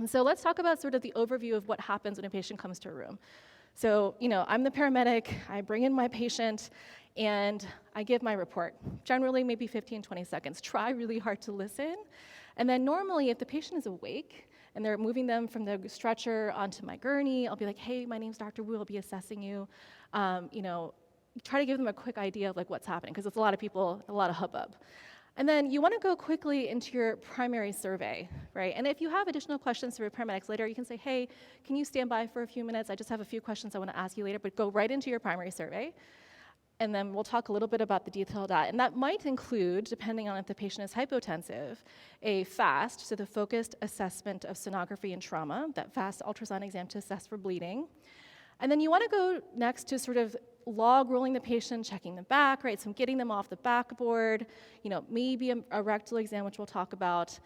And so let's talk about sort of the overview of what happens when a patient comes to a room. So, I'm the paramedic, I bring in my patient, and I give my report. Generally, maybe 15, 20 seconds. Try really hard to listen. And then normally, if the patient is awake, and they're moving them from the stretcher onto my gurney, I'll be like, hey, my name's Dr. Wu, I'll be assessing you. Try to give them a quick idea of what's happening, because it's a lot of people, a lot of hubbub. And then you want to go quickly into your primary survey, right? And if you have additional questions for your paramedics later, you can say, hey, can you stand by for a few minutes? I just have a few questions I want to ask you later, but go right into your primary survey. And then we'll talk a little bit about the detail of that. And that might include, depending on if the patient is hypotensive, a FAST, so the Focused Assessment of Sonography and Trauma, that FAST ultrasound exam to assess for bleeding. And then you want to go next to sort of log rolling the patient, checking the back, right? So getting them off the backboard, maybe a rectal exam, which we'll talk about,